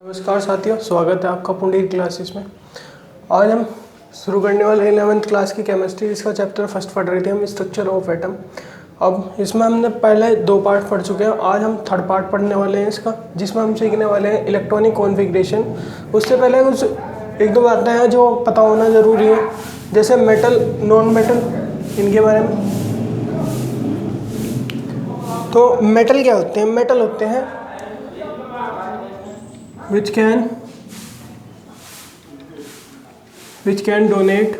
नमस्कार साथियों, स्वागत है आपका पुंडीर क्लासेस में। आज हम शुरू करने वाले 11th क्लास की केमिस्ट्री, जिसका चैप्टर फर्स्ट पढ़ रहे थे हम, स्ट्रक्चर ऑफ एटम। अब इसमें हमने पहले 2 पार्ट पढ़ चुके हैं। आज हम थर्ड पार्ट पढ़ने वाले हैं इसका, जिसमें हम सीखने वाले हैं इलेक्ट्रॉनिक कॉन्फ़िगरेशन। उससे पहले कुछ 1-2 बातें हैं जो पता होना ज़रूरी है, जैसे मेटल, नॉन मेटल, इनके बारे में। तो मेटल क्या होते हैं? मेटल होते हैं which can donate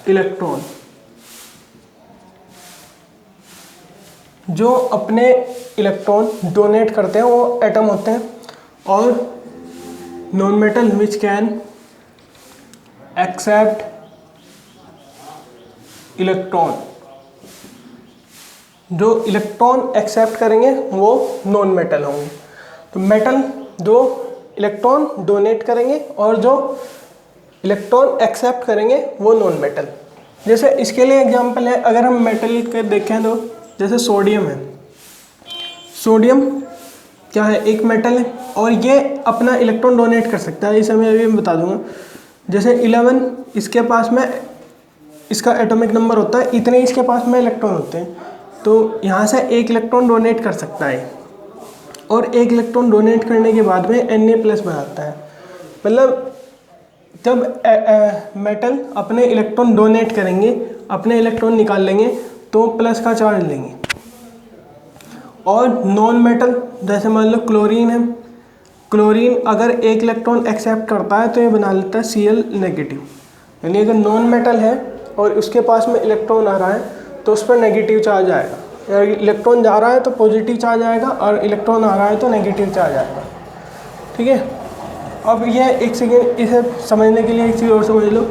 इलेक्ट्रॉन, जो अपने इलेक्ट्रॉन डोनेट करते हैं वो एटम होते हैं। और non metal which can accept electron, जो इलेक्ट्रॉन एक्सेप्ट करेंगे वो नॉन मेटल होंगे। तो मेटल जो इलेक्ट्रॉन डोनेट करेंगे और जो इलेक्ट्रॉन एक्सेप्ट करेंगे वो नॉन मेटल। जैसे इसके लिए एग्जांपल है, अगर हम मेटल के देखें तो जैसे सोडियम है। सोडियम क्या है? एक मेटल है और ये अपना इलेक्ट्रॉन डोनेट कर सकता है। इसे मैं अभी बता दूंगा। जैसे 11 इसके पास में इसका एटॉमिक नंबर होता है, इतने इसके पास में इलेक्ट्रॉन होते हैं। तो यहाँ से 1 इलेक्ट्रॉन डोनेट कर सकता है और 1 इलेक्ट्रॉन डोनेट करने के बाद में Na+ बनाता है। मतलब जब मेटल अपने इलेक्ट्रॉन डोनेट करेंगे, अपने इलेक्ट्रॉन निकाल लेंगे तो प्लस का चार्ज लेंगे। और नॉन मेटल जैसे मान लो क्लोरीन है। क्लोरीन अगर 1 इलेक्ट्रॉन एक्सेप्ट करता है तो ये बना लेता है Cl-। यानी अगर नॉन मेटल है और उसके पास में इलेक्ट्रॉन आ रहा है तो उस पर नेगेटिव चार्ज आएगा। इलेक्ट्रॉन जा रहा है तो पॉजिटिव चार्ज आएगा और इलेक्ट्रॉन आ रहा है तो नेगेटिव चार्ज आएगा। ठीक है। अब ये एक सेकेंड, इसे समझने के लिए एक चीज़ और समझ लो।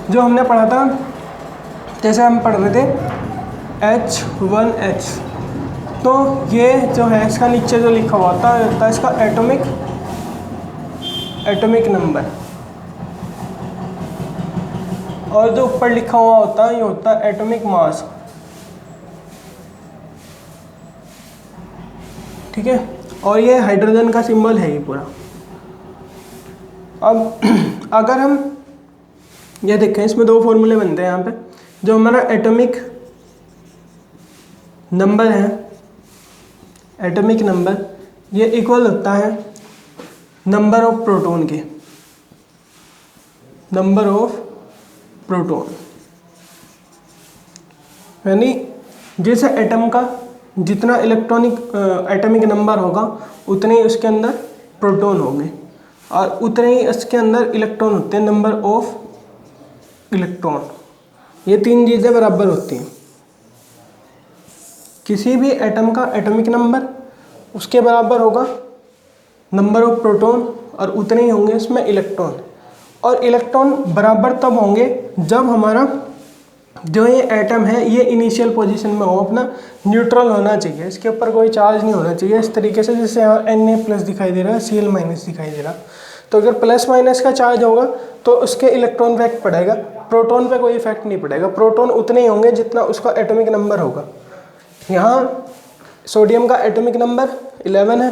जो हमने पढ़ा था, जैसे हम पढ़ रहे थे H1H, तो ये जो है इसका नीचे जो लिखा हुआ होता है इसका एटॉमिक नंबर, और जो ऊपर लिखा हुआ होता है ये होता है एटॉमिक मास। ठीक है। और ये हाइड्रोजन का सिंबल है ये पूरा। अब अगर हम ये देखें, इसमें 2 फॉर्मूले बनते हैं यहाँ पे। जो हमारा एटॉमिक नंबर है, एटॉमिक नंबर, ये इक्वल होता है नंबर ऑफ प्रोटॉन के, नंबर ऑफ प्रोटॉन। यानी जैसे एटम का जितना एटॉमिक नंबर होगा उतने ही उसके अंदर प्रोटॉन होंगे और उतने ही इसके अंदर इलेक्ट्रॉन होते हैं, नंबर ऑफ इलेक्ट्रॉन। ये 3 चीज़ें बराबर होती हैं। किसी भी एटम का एटॉमिक नंबर उसके बराबर होगा नंबर ऑफ प्रोटॉन और उतने ही होंगे इसमें इलेक्ट्रॉन। और इलेक्ट्रॉन बराबर तब होंगे जब हमारा जो ये एटम है ये इनिशियल पोजीशन में हो, अपना न्यूट्रल होना चाहिए, इसके ऊपर कोई चार्ज नहीं होना चाहिए। इस तरीके से जैसे यहाँ Na+ दिखाई दे रहा है, Cl- दिखाई दे रहा। तो अगर प्लस माइनस का चार्ज होगा तो उसके इलेक्ट्रॉन पे इफेक्ट पड़ेगा, प्रोटॉन पे कोई इफेक्ट नहीं पड़ेगा। प्रोटॉन उतने ही होंगे जितना उसका एटॉमिक नंबर होगा। यहाँ सोडियम का एटॉमिक नंबर 11 है,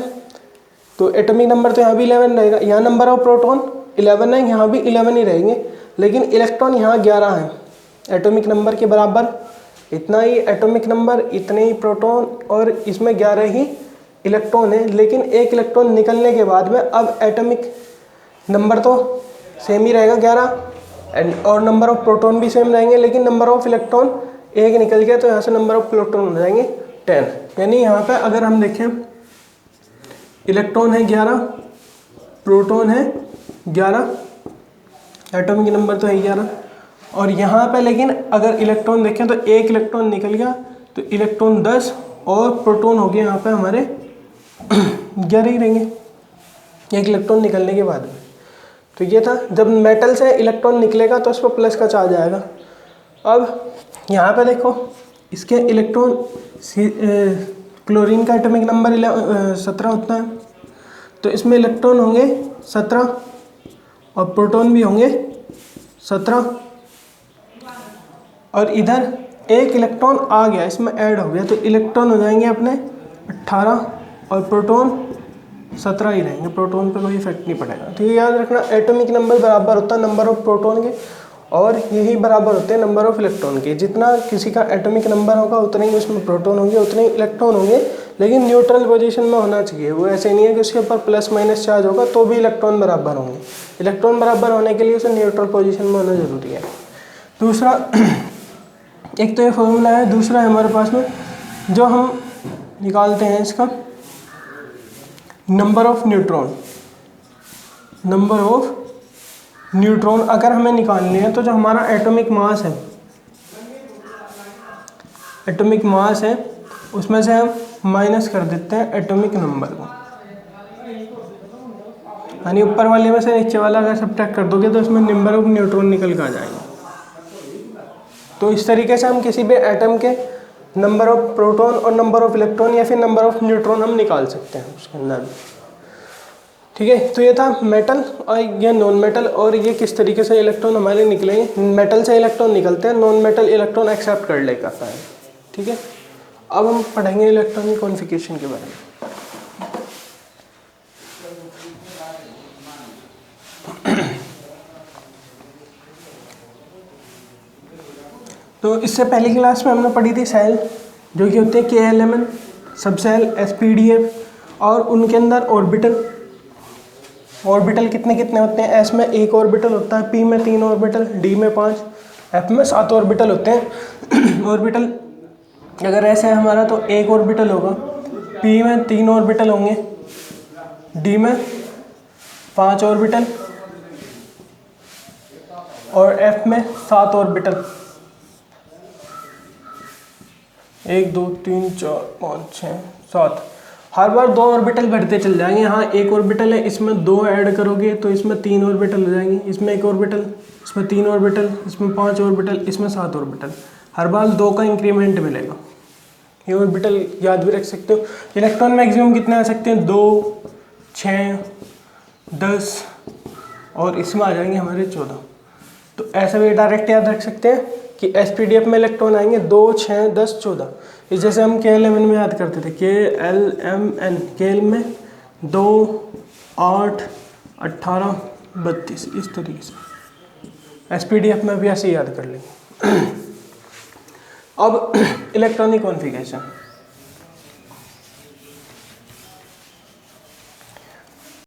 तो एटॉमिक नंबर तो यहाँ भी 11 रहेगा। यहाँ नंबर ऑफ प्रोटॉन 11 है, यहाँ भी 11 ही रहेंगे, लेकिन इलेक्ट्रॉन यहाँ 11 है। एटॉमिक नंबर के बराबर इतना ही एटॉमिक नंबर, इतने ही प्रोटॉन और इसमें 11 ही इलेक्ट्रॉन है। लेकिन 1 इलेक्ट्रॉन निकलने के बाद में अब एटॉमिक नंबर तो सेम ही रहेगा 11 और नंबर ऑफ प्रोटॉन भी सेम रहेंगे, लेकिन नंबर ऑफ इलेक्ट्रॉन 1 निकल गया तो यहाँ से नंबर ऑफ प्रोटॉन हो जाएंगे 10। यानी यहाँ पे अगर हम देखें इलेक्ट्रॉन है 11, प्रोटॉन है 11, एटॉमिक नंबर तो है 11। और यहाँ पे लेकिन अगर इलेक्ट्रॉन देखें तो 1 इलेक्ट्रॉन निकल गया तो इलेक्ट्रॉन 10 और प्रोटॉन हो गए यहाँ पे हमारे 11 ही रहेंगे 1 इलेक्ट्रॉन निकलने के बाद में। तो ये था, जब मेटल से इलेक्ट्रॉन निकलेगा तो उस पर प्लस का चार्ज आएगा। अब यहाँ पे देखो, इसके इलेक्ट्रॉन क्लोरीन का एटॉमिक नंबर 17 होता है, तो इसमें इलेक्ट्रॉन होंगे 17 और प्रोटॉन भी होंगे 17। और इधर 1 इलेक्ट्रॉन आ गया, इसमें ऐड हो गया, तो इलेक्ट्रॉन हो जाएंगे अपने 18 और प्रोटॉन 17 ही रहेंगे, प्रोटॉन पे कोई इफेक्ट नहीं पड़ेगा। ठीक है, याद रखना एटॉमिक नंबर बराबर होता है नंबर ऑफ प्रोटॉन के, और यही बराबर होते हैं नंबर ऑफ इलेक्ट्रॉन के। जितना किसी का एटॉमिक नंबर होगा उतने ही उसमें प्रोटॉन होंगे, उतने ही इलेक्ट्रॉन होंगे, लेकिन न्यूट्रल पोजीशन में होना चाहिए। वो ऐसे नहीं है कि उसके ऊपर प्लस माइनस चार्ज होगा तो भी इलेक्ट्रॉन बराबर होंगे। इलेक्ट्रॉन बराबर होने के लिए उसे न्यूट्रल पोजीशन में होना ज़रूरी है। दूसरा, एक तो ये फॉर्मूला है, दूसरा है हमारे पास में जो हम निकालते हैं इसका number of neutron. Number of neutron अगर हमें निकालनी है तो जो हमारा एटॉमिक मास है, एटॉमिक मास है उसमें से हम माइनस कर देते हैं एटॉमिक नंबर को, यानी ऊपर वाले में से नीचे वाला अगर सब्ट्रैक्ट कर दोगे तो उसमें नंबर ऑफ न्यूट्रॉन निकल कर आ जाएंगे। तो इस तरीके से हम किसी भी एटम के नंबर ऑफ प्रोटॉन और नंबर ऑफ इलेक्ट्रॉन या फिर नंबर ऑफ न्यूट्रॉन हम निकाल सकते हैं उसके अंदर। ठीक है, तो ये था मेटल और ये नॉन मेटल, और ये किस तरीके से इलेक्ट्रॉन हमारे निकलेंगे। मेटल से इलेक्ट्रॉन निकलते हैं, नॉन मेटल इलेक्ट्रॉन एक्सेप्ट कर लेगा है। ठीक है, अब हम पढ़ेंगे इलेक्ट्रॉन की कॉन्फ़िगरेशन के बारे में। तो इससे पहली क्लास में हमने पढ़ी थी सेल, जो कि होते हैं KLMN, सब सेल, SPDF, और उनके अंदर ऑर्बिटल। ऑर्बिटल कितने कितने होते हैं? S में 1 ऑर्बिटल होता है, P में 3 ऑर्बिटल, D में 5, F में 7 ऑर्बिटल होते हैं। ऑर्बिटल अगर ऐसा है हमारा तो 1 ऑर्बिटल होगा, P में 3 ऑर्बिटल होंगे, D में 5 ऑर्बिटल और F में 7 ऑर्बिटल। 1 2 3 4 5 6 7, हर बार 2 ऑर्बिटल घटते चल जाएंगे। यहाँ 1 ऑर्बिटल है, इसमें 2 ऐड करोगे तो इसमें 3 ऑर्बिटल हो जाएंगे, इसमें 1 ऑर्बिटल, इसमें 3 ऑर्बिटल, इसमें 5 ऑर्बिटल, इसमें 7 ऑर्बिटल। हर बार 2 का इंक्रीमेंट मिलेगा। ये ऑर्बिटल याद भी रख सकते हो। इलेक्ट्रॉन मैक्सिमम कितने आ सकते हैं? 2 6 10, और इसमें आ जाएंगे हमारे 14। तो ऐसे भी डायरेक्ट याद रख सकते हैं कि SPDF में इलेक्ट्रॉन आएंगे 2 6 10 14। इस जैसे हम KLMN में याद करते थे, KLMN, KL में 2 8 18 32, इस तरीके से SPDF में भी ऐसे याद कर लेंगे। अब इलेक्ट्रॉनिक कॉन्फ़िगरेशन।